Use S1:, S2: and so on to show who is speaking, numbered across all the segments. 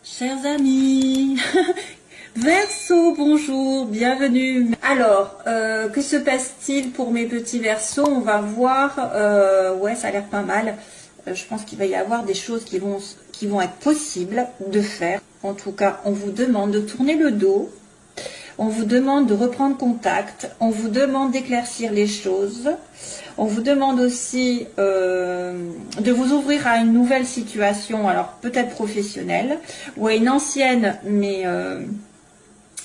S1: Chers amis, Verseau, bonjour, bienvenue. Alors, que se passe-t-il pour mes petits Verseaux? On va voir, ouais, ça a l'air pas mal. Je pense qu'il va y avoir des choses qui vont être possibles de faire. En tout cas, on vous demande de tourner le dos. On vous demande de reprendre contact. On vous demande d'éclaircir les choses. On vous demande aussi de vous ouvrir à une nouvelle situation, alors peut-être professionnelle, ou à une ancienne, mais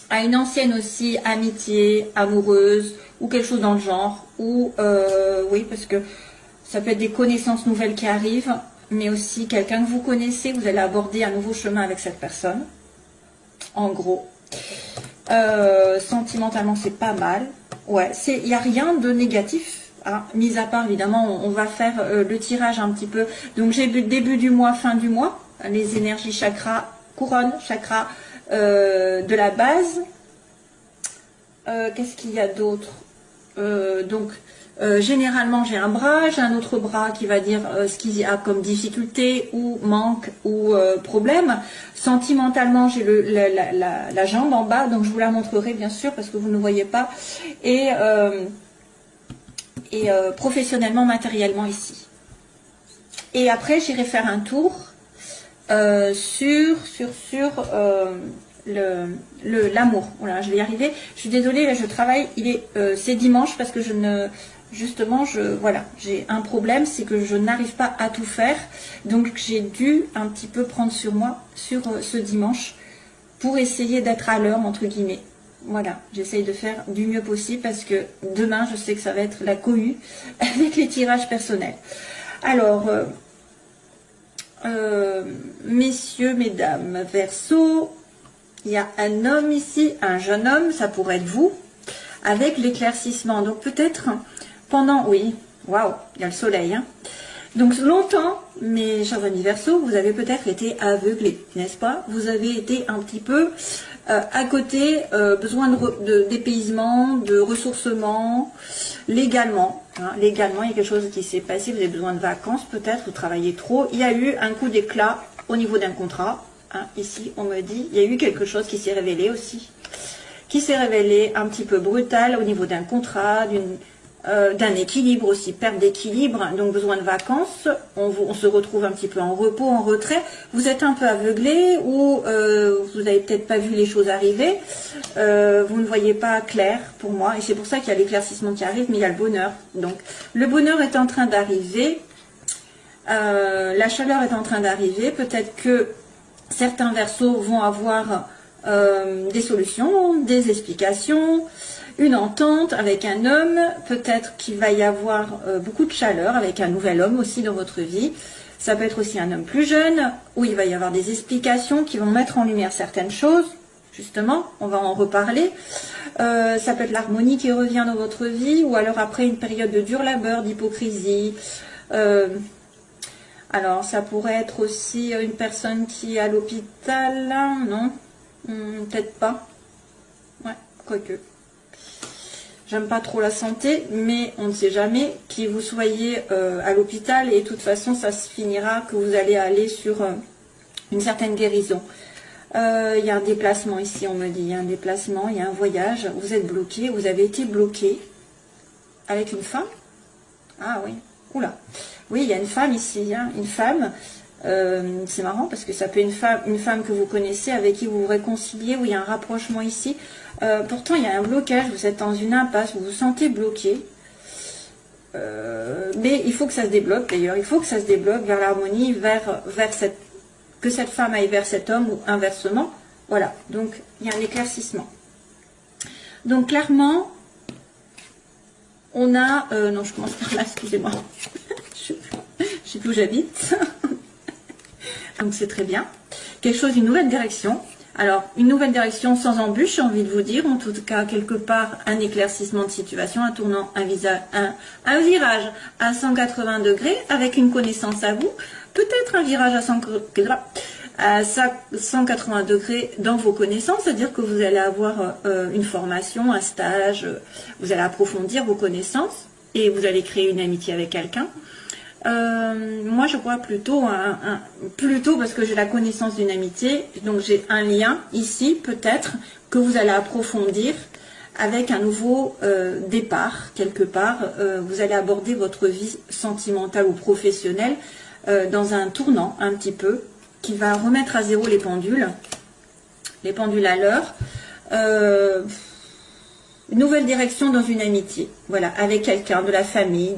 S1: à une ancienne aussi amitié, amoureuse, ou quelque chose dans le genre. Ou oui, parce que ça peut être des connaissances nouvelles qui arrivent, mais aussi quelqu'un que vous connaissez, vous allez aborder un nouveau chemin avec cette personne. En gros. Sentimentalement, c'est pas mal. Ouais, il n'y a rien de négatif. Hein, mis à part, évidemment, on va faire le tirage un petit peu. Donc, j'ai vu début du mois, fin du mois, les énergies chakra, couronne, chakra de la base. Qu'est-ce qu'il y a d'autre? Généralement, j'ai un bras, j'ai un autre bras qui va dire ce qu'il y a comme difficulté ou manque ou problème. Sentimentalement, j'ai la jambe en bas, donc je vous la montrerai bien sûr parce que vous ne voyez pas. Et professionnellement, matériellement ici. Et après, j'irai faire un tour sur l'amour. Voilà, je vais y arriver. Je suis désolée, là, je travaille. C'est dimanche parce que voilà, j'ai un problème, c'est que je n'arrive pas à tout faire. Donc, j'ai dû un petit peu prendre sur moi sur ce dimanche pour essayer d'être à l'heure, entre guillemets. Voilà, j'essaye de faire du mieux possible parce que demain, je sais que ça va être la cohue avec les tirages personnels. Alors, messieurs, mesdames, Verseau, il y a un homme ici, un jeune homme, ça pourrait être vous, avec l'éclaircissement. Donc peut-être oui, waouh, il y a le soleil. Hein. Donc longtemps, mes chers amis Verseau, vous avez peut-être été aveuglés, n'est-ce pas? Vous avez été un petit peu à côté, besoin de dépaysement, de ressourcement, légalement. Hein, légalement, il y a quelque chose qui s'est passé, vous avez besoin de vacances peut-être, vous travaillez trop. Il y a eu un coup d'éclat au niveau d'un contrat. Hein, ici, on me dit, il y a eu quelque chose qui s'est révélé aussi. Qui s'est révélé un petit peu brutal au niveau d'un contrat, d'un équilibre aussi, perte d'équilibre, donc besoin de vacances, on se retrouve un petit peu en repos, en retrait, vous êtes un peu aveuglé ou vous n'avez peut-être pas vu les choses arriver, vous ne voyez pas clair pour moi, et c'est pour ça qu'il y a l'éclaircissement qui arrive, mais il y a le bonheur. Donc le bonheur est en train d'arriver, la chaleur est en train d'arriver, peut-être que certains Verseaux vont avoir des solutions, des explications, une entente avec un homme, peut-être qu'il va y avoir beaucoup de chaleur avec un nouvel homme aussi dans votre vie. Ça peut être aussi un homme plus jeune, où il va y avoir des explications qui vont mettre en lumière certaines choses, justement, on va en reparler. Ça peut être l'harmonie qui revient dans votre vie, ou alors après une période de dur labeur, d'hypocrisie. Alors, ça pourrait être aussi une personne qui est à l'hôpital, non? Peut-être pas. Ouais, quoique. J'aime pas trop la santé, mais on ne sait jamais qui vous soyez à l'hôpital et de toute façon, ça se finira que vous allez aller sur une certaine guérison. Il y a un déplacement ici, on me dit. Il y a un déplacement, il y a un voyage. Vous êtes bloqué, vous avez été bloqué avec une femme. Ah oui, oula. Oui, il y a une femme ici, hein, une femme. C'est marrant parce que ça peut être une femme que vous connaissez, avec qui vous vous réconciliez, où il y a un rapprochement ici. Pourtant, il y a un blocage, vous êtes dans une impasse, vous vous sentez bloqué. Mais il faut que ça se débloque d'ailleurs, il faut que ça se débloque vers l'harmonie, que cette femme aille vers cet homme ou inversement. Voilà, donc il y a un éclaircissement. Donc clairement, on a... non, je commence par là, excusez-moi. Je sais plus où j'habite. Donc c'est très bien. Quelque chose, une nouvelle direction. Alors, une nouvelle direction sans embûche, j'ai envie de vous dire. En tout cas, quelque part, un éclaircissement de situation, un tournant, un virage à 180 degrés avec une connaissance à vous. Peut-être un virage à 180 degrés dans vos connaissances, c'est-à-dire que vous allez avoir une formation, un stage, vous allez approfondir vos connaissances et vous allez créer une amitié avec quelqu'un. Moi, je vois plutôt, plutôt parce que j'ai la connaissance d'une amitié, donc j'ai un lien ici, peut-être, que vous allez approfondir avec un nouveau départ, quelque part. Vous allez aborder votre vie sentimentale ou professionnelle dans un tournant, un petit peu, qui va remettre à zéro les pendules à l'heure. Une nouvelle direction dans une amitié, voilà, avec quelqu'un de la famille,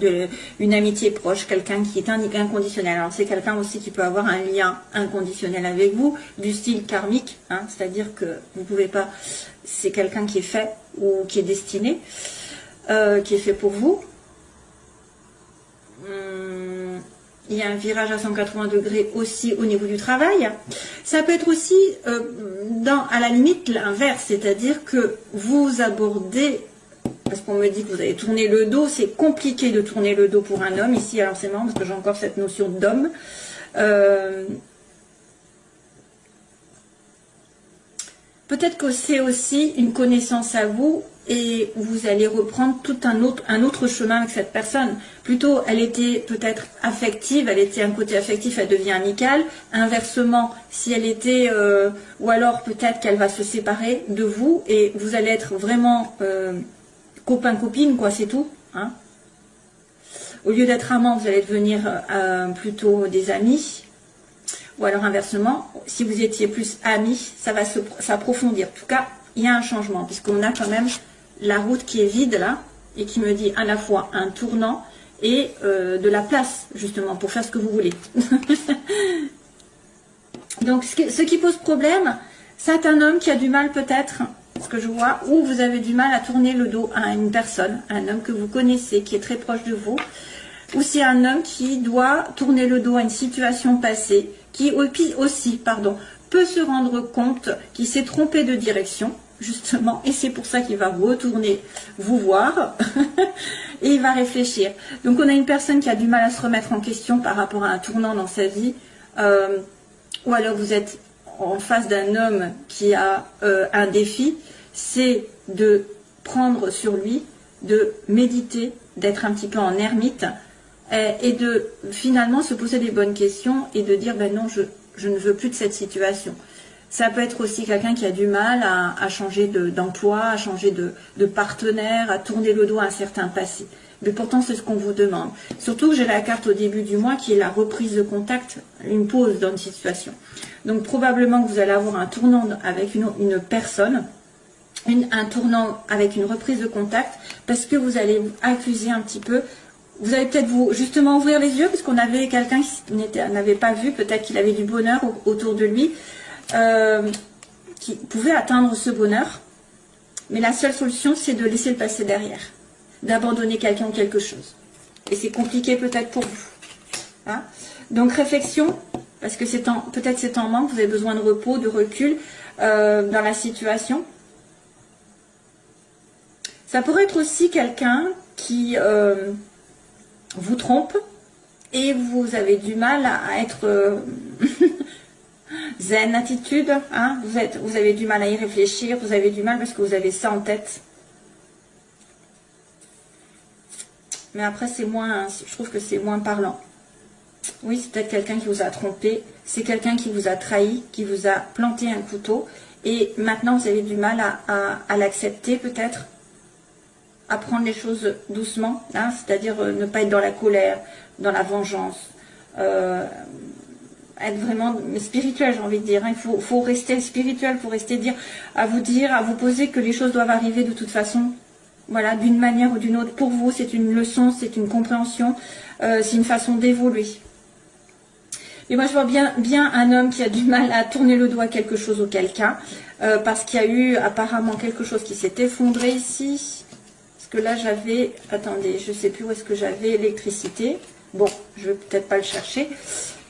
S1: une amitié proche, quelqu'un qui est inconditionnel. Alors c'est quelqu'un aussi qui peut avoir un lien inconditionnel avec vous, du style karmique, hein, c'est-à-dire que vous pouvez pas, c'est quelqu'un qui est fait ou qui est destiné, qui est fait pour vous. Il y a un virage à 180 degrés aussi au niveau du travail. Ça peut être aussi, à la limite, l'inverse, c'est-à-dire que vous abordez, parce qu'on me dit que vous avez tourné le dos, c'est compliqué de tourner le dos pour un homme ici, alors c'est marrant parce que j'ai encore cette notion d'homme. Peut-être que c'est aussi une connaissance à vous et vous allez reprendre tout un autre chemin avec cette personne. Plutôt, elle était peut-être affective, elle était un côté affectif, elle devient amicale. Inversement, si elle était, ou alors peut-être qu'elle va se séparer de vous et vous allez être vraiment copain-copine, quoi, c'est tout. Hein. Au lieu d'être amant, vous allez devenir plutôt des amis. Ou alors inversement, si vous étiez plus amis, ça va s'approfondir. En tout cas, il y a un changement, puisqu'on a quand même la route qui est vide là, et qui me dit à la fois un tournant et de la place, justement, pour faire ce que vous voulez. Donc, ce qui pose problème, c'est un homme qui a du mal peut-être, ce que je vois, ou vous avez du mal à tourner le dos à une personne, un homme que vous connaissez, qui est très proche de vous, ou c'est un homme qui doit tourner le dos à une situation passée, qui aussi, peut se rendre compte qu'il s'est trompé de direction, justement, et c'est pour ça qu'il va retourner vous voir, et il va réfléchir. Donc on a une personne qui a du mal à se remettre en question par rapport à un tournant dans sa vie, ou alors vous êtes en face d'un homme qui a un défi, c'est de prendre sur lui, de méditer, d'être un petit peu en ermite, et de finalement se poser des bonnes questions et de dire ben non, je ne veux plus de cette situation. Ça peut être aussi quelqu'un qui a du mal à changer d'emploi, à changer de partenaire, à tourner le dos à un certain passé. Mais pourtant, c'est ce qu'on vous demande. Surtout que j'ai la carte au début du mois qui est la reprise de contact, une pause dans une situation. Donc probablement que vous allez avoir un tournant avec une personne, un tournant avec une reprise de contact, parce que vous allez accuser un petit peu. Vous allez peut-être justement ouvrir les yeux, parce qu'on avait quelqu'un qui n'avait pas vu, peut-être qu'il avait du bonheur autour de lui, qui pouvait atteindre ce bonheur. Mais la seule solution, c'est de laisser le passé derrière, d'abandonner quelqu'un ou quelque chose. Et c'est compliqué peut-être pour vous. Hein. Donc réflexion, parce que peut-être c'est en manque, vous avez besoin de repos, de recul dans la situation. Ça pourrait être aussi quelqu'un qui vous trompe et vous avez du mal à être zen attitude, hein, vous avez du mal à y réfléchir, vous avez du mal parce que vous avez ça en tête. Mais après c'est moins, je trouve que c'est moins parlant. Oui, c'est peut-être quelqu'un qui vous a trompé, c'est quelqu'un qui vous a trahi, qui vous a planté un couteau et maintenant vous avez du mal à l'accepter peut-être. À prendre les choses doucement, hein, c'est-à-dire ne pas être dans la colère, dans la vengeance, être vraiment spirituel, j'ai envie de dire. Hein. Il faut rester spirituel, il faut rester à vous poser que les choses doivent arriver de toute façon, voilà, d'une manière ou d'une autre. Pour vous, c'est une leçon, c'est une compréhension, c'est une façon d'évoluer. Et moi, je vois bien un homme qui a du mal à tourner le dos à quelque chose ou quelqu'un, parce qu'il y a eu apparemment quelque chose qui s'est effondré ici. Que là j'avais, attendez, je sais plus où est-ce que j'avais l'électricité. Bon, je vais peut-être pas le chercher.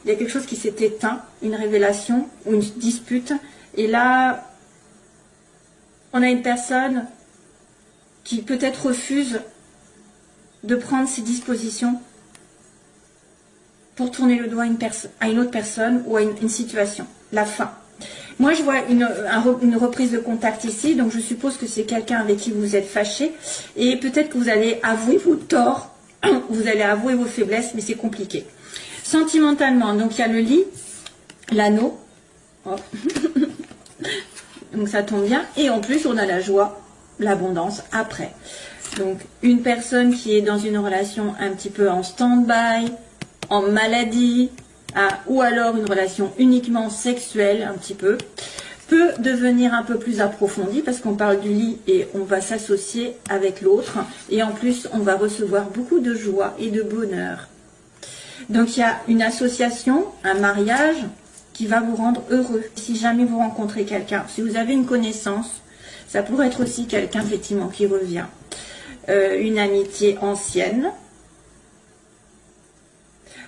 S1: Il y a quelque chose qui s'est éteint, une révélation ou une dispute. Et là, on a une personne qui peut-être refuse de prendre ses dispositions pour tourner le doigt à une autre personne ou à une situation. La fin. Moi, je vois une reprise de contact ici, donc je suppose que c'est quelqu'un avec qui vous êtes fâché, et peut-être que vous allez avouer vos torts vous allez avouer vos faiblesses, mais c'est compliqué. Sentimentalement, donc il y a le lit, l'anneau. Oh. Donc ça tombe bien. Et en plus, on a la joie, l'abondance après. Donc, une personne qui est dans une relation un petit peu en stand-by, en maladie, ou alors une relation uniquement sexuelle, un petit peu, peut devenir un peu plus approfondie parce qu'on parle du lit et on va s'associer avec l'autre. Et en plus, on va recevoir beaucoup de joie et de bonheur. Donc, il y a une association, un mariage qui va vous rendre heureux. Si jamais vous rencontrez quelqu'un, si vous avez une connaissance, ça pourrait être aussi quelqu'un effectivement qui revient. Une amitié ancienne,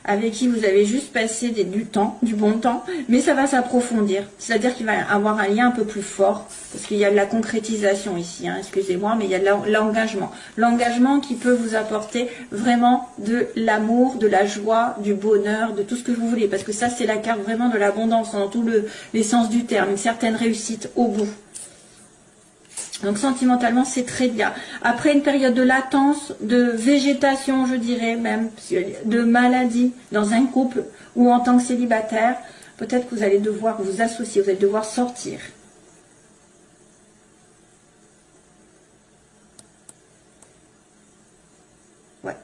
S1: avec qui vous avez juste passé du temps, du bon temps, mais ça va s'approfondir. C'est-à-dire qu'il va y avoir un lien un peu plus fort, parce qu'il y a de la concrétisation ici, hein, excusez-moi, mais il y a de l'engagement. L'engagement qui peut vous apporter vraiment de l'amour, de la joie, du bonheur, de tout ce que vous voulez, parce que ça, c'est la carte vraiment de l'abondance, dans tous les sens du terme, une certaine réussite au bout. Donc sentimentalement, c'est très bien. Après une période de latence, de végétation, je dirais même, de maladie dans un couple ou en tant que célibataire, peut-être que vous allez devoir vous associer, vous allez devoir sortir. Ouais.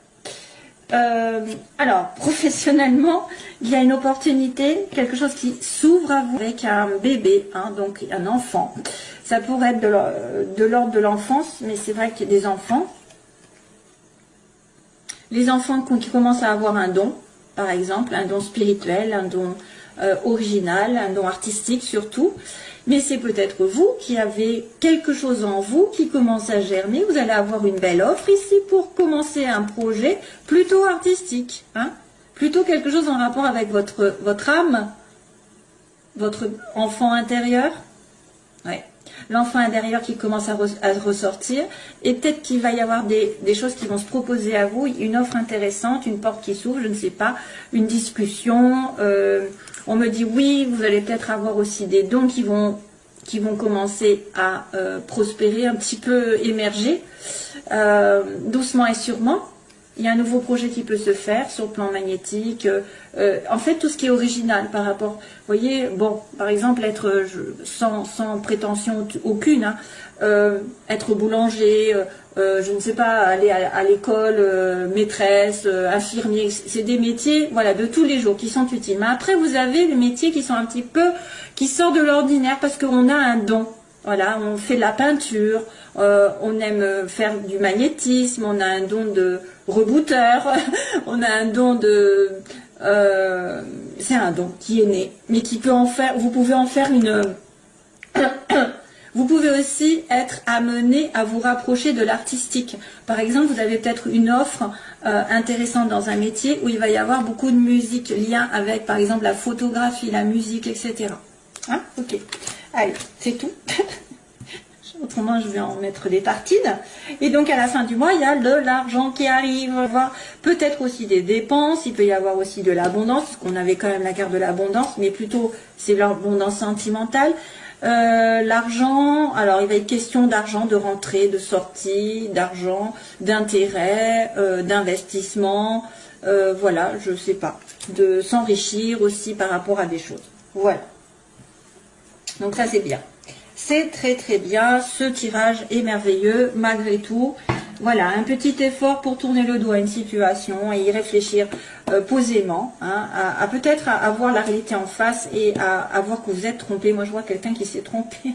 S1: Alors, professionnellement, il y a une opportunité, quelque chose qui s'ouvre à vous avec un bébé, hein, donc un enfant. Ça pourrait être de l'ordre de l'enfance, mais c'est vrai qu'il y a des enfants. Les enfants qui commencent à avoir un don, par exemple, un don spirituel, un don original, un don artistique surtout. Mais c'est peut-être vous qui avez quelque chose en vous qui commence à germer. Vous allez avoir une belle offre ici pour commencer un projet plutôt artistique. Hein, plutôt quelque chose en rapport avec votre âme, votre enfant intérieur. Ouais. L'enfant intérieur qui commence à ressortir, et peut-être qu'il va y avoir des choses qui vont se proposer à vous, une offre intéressante, une porte qui s'ouvre, je ne sais pas, une discussion, on me dit oui, vous allez peut-être avoir aussi des dons qui vont commencer à prospérer, un petit peu émerger, doucement et sûrement. Il y a un nouveau projet qui peut se faire sur le plan magnétique. En fait, tout ce qui est original par rapport... Vous voyez, bon, par exemple, être sans prétention aucune, hein, être boulanger, je ne sais pas, aller à l'école, maîtresse, infirmier, c'est des métiers, voilà, de tous les jours qui sont utiles. Mais après, vous avez les métiers qui sont un petit peu, qui sortent de l'ordinaire parce qu'on a un don. Voilà, on fait de la peinture, on aime faire du magnétisme, on a un don de rebooteur, on a un don de... c'est un don qui est né, mais qui peut en faire... Vous pouvez en faire une... Vous pouvez aussi être amené à vous rapprocher de l'artistique. Par exemple, vous avez peut-être une offre intéressante dans un métier où il va y avoir beaucoup de musique, lien avec, par exemple, la photographie, la musique, etc. Hein, ok. Allez, c'est tout. Autrement, je vais en mettre des tartines. Et donc, à la fin du mois, il y a de l'argent qui arrive. Peut-être aussi des dépenses. Il peut y avoir aussi de l'abondance, parce qu'on avait quand même la carte de l'abondance, mais plutôt, c'est l'abondance sentimentale. L'argent, alors il va être question d'argent, de rentrée, de sortie, d'argent, d'intérêt, d'investissement, voilà, je sais pas, de s'enrichir aussi par rapport à des choses. Voilà. Donc ça c'est bien. C'est très très bien, ce tirage est merveilleux malgré tout. Voilà, un petit effort pour tourner le dos à une situation et y réfléchir posément, hein, à peut-être à voir la réalité en face et à voir que vous êtes trompé. Moi je vois quelqu'un qui s'est trompé,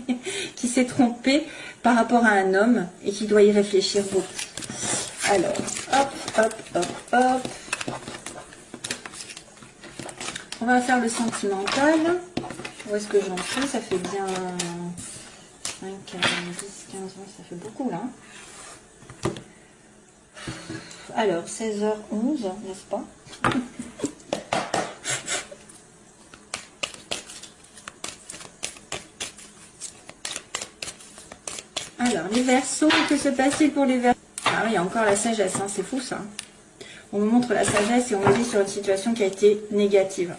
S1: qui s'est trompé par rapport à un homme et qui doit y réfléchir beaucoup. Alors, hop, hop, hop, hop. On va faire le sentimental. Où est-ce que j'en suis? Ça fait bien 5, 10, 15, 20, ça fait beaucoup là. Alors, 16h11, n'est-ce pas? Alors, les Verseaux, que se passe-t-il pour les Verseaux? Ah oui, il y a encore la sagesse, hein, c'est fou ça. On me montre la sagesse et on me dit sur une situation qui a été négative.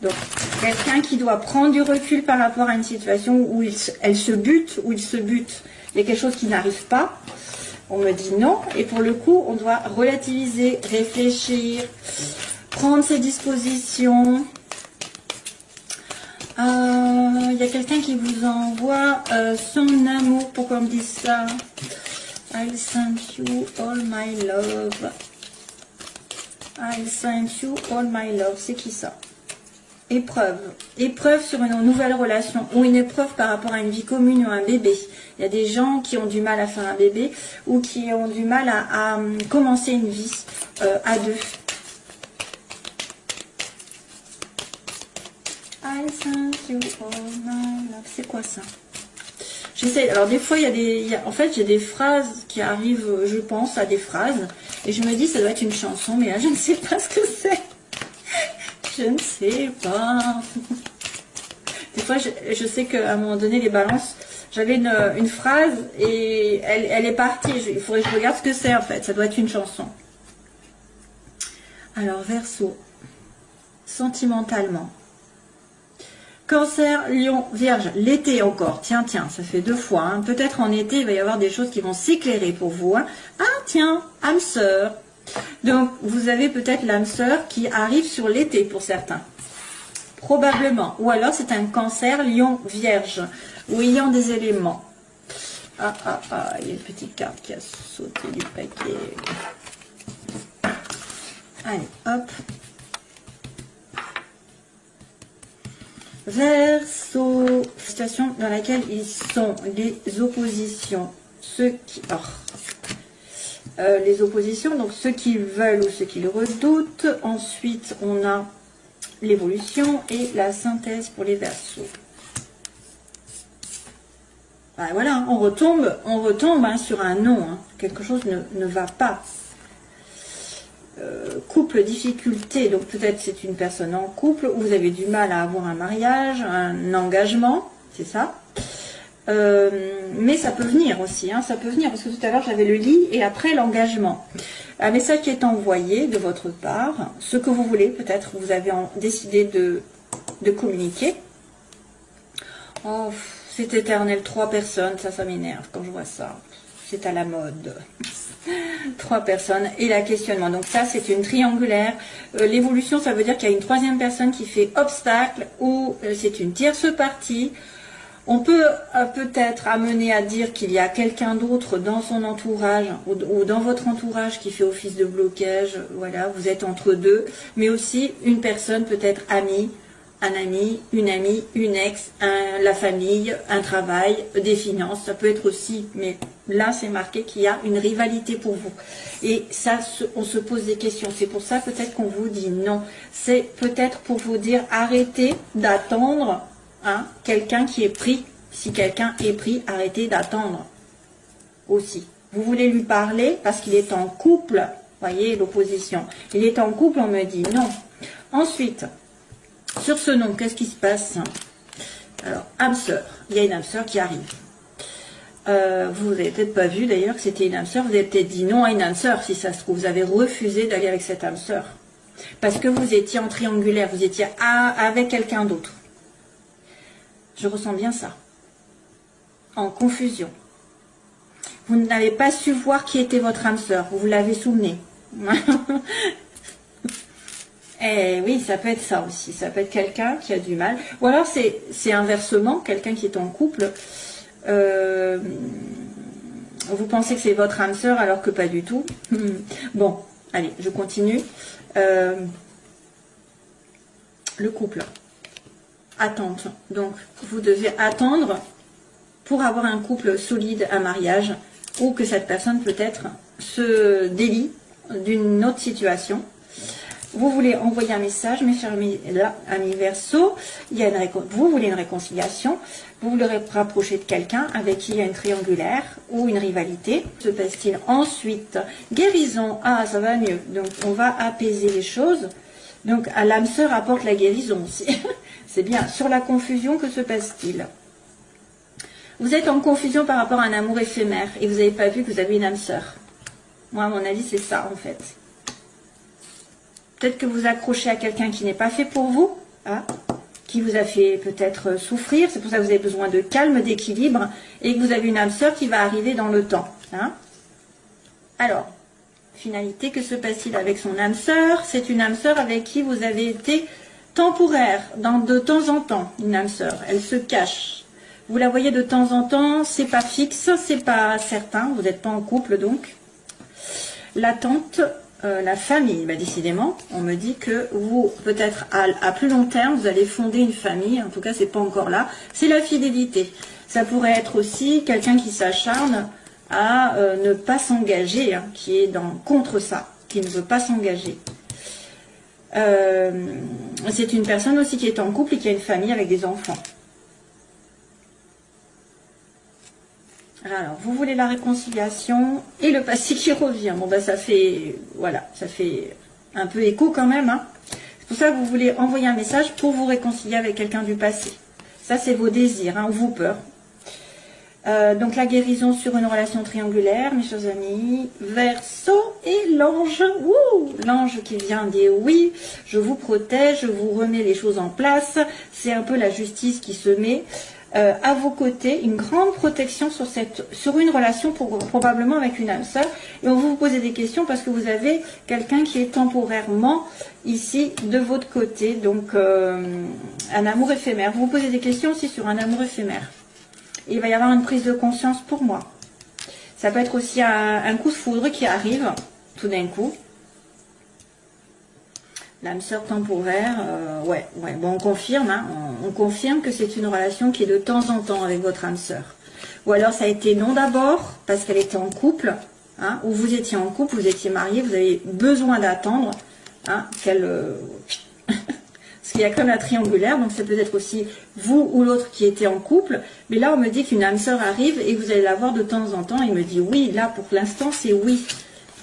S1: Donc, quelqu'un qui doit prendre du recul par rapport à une situation où elle se bute, où il se bute, il y a quelque chose qui n'arrive pas. On me dit non. Et pour le coup, on doit relativiser, réfléchir, prendre ses dispositions. Il y a quelqu'un qui vous envoie son amour. Pourquoi on me dit ça? I'll send you all my love. I'll send you all my love. C'est qui ça? Épreuve. Épreuve sur une nouvelle relation ou une épreuve par rapport à une vie commune ou un bébé. Il y a des gens qui ont du mal à faire un bébé ou qui ont du mal à commencer une vie à deux. I send you all my love. C'est quoi ça? J'essaie. Alors des fois, en fait, j'ai des phrases qui arrivent, je pense à des phrases, et je me dis ça doit être une chanson, mais là, je ne sais pas ce que c'est. Je ne sais pas. Des fois, je sais qu'à un moment donné, les balances, j'avais une phrase et elle est partie. Il faudrait que je regarde ce que c'est en fait. Ça doit être une chanson. Alors, Verseau, sentimentalement. Cancer, Lion, Vierge, l'été encore. Tiens, ça fait 2 fois. Hein. Peut-être en été, il va y avoir des choses qui vont s'éclairer pour vous. Hein. Ah, tiens, âme sœur. Donc, vous avez peut-être l'âme sœur qui arrive sur l'été pour certains. Probablement. Ou alors, c'est un Cancer, Lion, Vierge. Ou ayant des éléments. Il y a une petite carte qui a sauté du paquet. Allez, hop. Verseau, situation dans laquelle ils sont, les oppositions, les oppositions, donc ceux qui veulent ou ceux qui le redoutent. Ensuite, on a l'évolution et la synthèse pour les Verseaux. Ben voilà, on retombe hein, sur un non, hein. Quelque chose ne va pas. Couple, difficulté, donc peut-être c'est une personne en couple, où vous avez du mal à avoir un mariage, un engagement, c'est ça. Mais ça peut venir aussi, hein, ça peut venir, parce que tout à l'heure j'avais le lit et après l'engagement. Un message qui est envoyé de votre part, ce que vous voulez, peut-être vous avez décidé de communiquer. Oh, c'est éternel, 3 personnes, ça m'énerve quand je vois ça. C'est à la mode. 3 personnes et la questionnement. Donc ça, c'est une triangulaire. L'évolution, ça veut dire qu'il y a une 3e personne qui fait obstacle ou c'est une tierce partie. On peut peut-être amener à dire qu'il y a quelqu'un d'autre dans son entourage ou dans votre entourage qui fait office de blocage. Voilà, vous êtes entre deux. Mais aussi une personne peut-être amie, un ami, une ex, la famille, un travail, des finances, ça peut être aussi, mais là c'est marqué qu'il y a une rivalité pour vous. Et ça, on se pose des questions, c'est pour ça peut-être qu'on vous dit non. C'est peut-être pour vous dire arrêtez d'attendre hein, quelqu'un qui est pris. Si quelqu'un est pris, arrêtez d'attendre aussi. Vous voulez lui parler parce qu'il est en couple, voyez l'opposition. Il est en couple, on me dit non. Ensuite, sur ce nom, qu'est-ce qui se passe? Alors, âme sœur. Il y a une âme sœur qui arrive. Vous n'avez peut-être pas vu d'ailleurs que c'était une âme sœur. Vous avez peut-être dit non à une âme sœur, si ça se trouve. Vous avez refusé d'aller avec cette âme sœur. Parce que vous étiez en triangulaire. Vous étiez avec quelqu'un d'autre. Je ressens bien ça. En confusion. Vous n'avez pas su voir qui était votre âme sœur. Vous vous l'avez souvenu. Eh oui, ça peut être ça aussi. Ça peut être quelqu'un qui a du mal. Ou alors, c'est inversement, quelqu'un qui est en couple. Vous pensez que c'est votre âme sœur alors que pas du tout. Bon, allez, je continue. Le couple. Attente. Donc, vous devez attendre pour avoir un couple solide, un mariage, ou que cette personne peut-être se délie d'une autre situation. Vous voulez envoyer un message, mes chers amis Verseau, vous voulez une réconciliation, vous voulez rapprocher de quelqu'un avec qui il y a une triangulaire ou une rivalité. Se passe-t-il ensuite? Guérison, ça va mieux, donc on va apaiser les choses. Donc l'âme sœur apporte la guérison aussi. C'est bien. Sur la confusion, que se passe-t-il? Vous êtes en confusion par rapport à un amour éphémère et vous n'avez pas vu que vous avez une âme sœur. Moi, à mon avis, c'est ça en fait. Peut-être que vous accrochez à quelqu'un qui n'est pas fait pour vous, hein, qui vous a fait peut-être souffrir. C'est pour ça que vous avez besoin de calme, d'équilibre, et que vous avez une âme sœur qui va arriver dans le temps. Hein. Alors, finalité, que se passe-t-il avec son âme sœur? C'est une âme sœur avec qui vous avez été temporaire, de temps en temps, une âme sœur. Elle se cache. Vous la voyez de temps en temps, c'est pas fixe, c'est pas certain, vous n'êtes pas en couple donc. L'attente, la famille, bah, décidément, on me dit que vous, peut-être à plus long terme, vous allez fonder une famille, en tout cas c'est pas encore là, c'est la fidélité. Ça pourrait être aussi quelqu'un qui s'acharne à ne pas s'engager, hein, qui est contre ça, qui ne veut pas s'engager. C'est une personne aussi qui est en couple et qui a une famille avec des enfants. Alors, vous voulez la réconciliation et le passé qui revient. Bon, ben ça fait, voilà, ça fait un peu écho quand même. Hein. C'est pour ça que vous voulez envoyer un message pour vous réconcilier avec quelqu'un du passé. Ça, c'est vos désirs, hein, ou vos peurs. Donc, la guérison sur une relation triangulaire, mes chers amis. Verseau et l'ange. L'ange qui vient dire oui, je vous protège, je vous remets les choses en place. C'est un peu la justice qui se met. À vos côtés, une grande protection sur une relation probablement avec une âme sœur. Et on va vous poser des questions parce que vous avez quelqu'un qui est temporairement ici de votre côté. Donc, un amour éphémère. Vous vous posez des questions aussi sur un amour éphémère. Et il va y avoir une prise de conscience pour moi. Ça peut être aussi un coup de foudre qui arrive tout d'un coup. L'âme sœur temporaire, ouais, bon, on confirme, hein, on confirme que c'est une relation qui est de temps en temps avec votre âme sœur. Ou alors ça a été non d'abord, parce qu'elle était en couple, hein, ou vous étiez en couple, vous étiez marié, vous avez besoin d'attendre, hein, qu'elle... Parce qu'il y a comme la triangulaire, donc c'est peut-être aussi vous ou l'autre qui était en couple, mais là on me dit qu'une âme sœur arrive et vous allez la voir de temps en temps, il me dit oui, là pour l'instant c'est oui.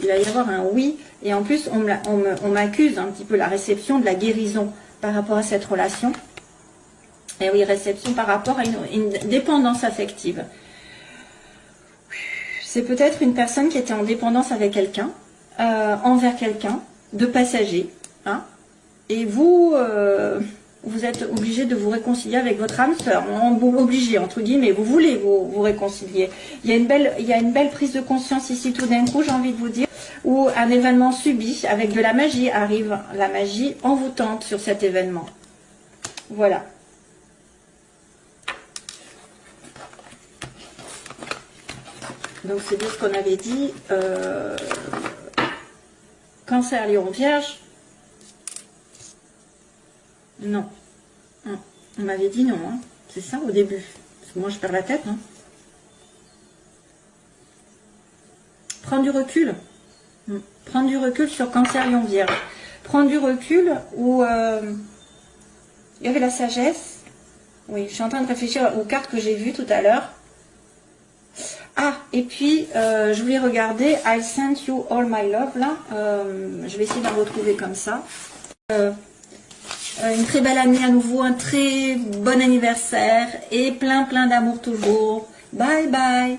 S1: Il va y avoir un oui, et en plus on m'accuse un petit peu la réception de la guérison par rapport à cette relation. Et oui, réception par rapport à une dépendance affective. C'est peut-être une personne qui était en dépendance avec quelqu'un, envers quelqu'un, de passager, hein, et vous, vous êtes obligé de vous réconcilier avec votre âme sœur, obligé entre guillemets, vous voulez vous réconcilier. Il y a une belle prise de conscience ici tout d'un coup, j'ai envie de vous dire, où un événement subi avec de la magie arrive, la magie envoûtante sur cet événement. Voilà. Donc c'est bien ce qu'on avait dit. Cancer, Lion, Vierge. Non. On m'avait dit non. Hein. C'est ça au début. Parce que moi je perds la tête. Hein. Prendre du recul. Prendre du recul sur Cancer, Lion, Vierge. Prendre du recul où il y avait la sagesse. Oui, je suis en train de réfléchir aux cartes que j'ai vues tout à l'heure. Ah, et puis, je voulais regarder I Sent You All My Love, là. Je vais essayer d'en retrouver comme ça. Une très belle année à nouveau, un très bon anniversaire et plein d'amour toujours. Bye bye.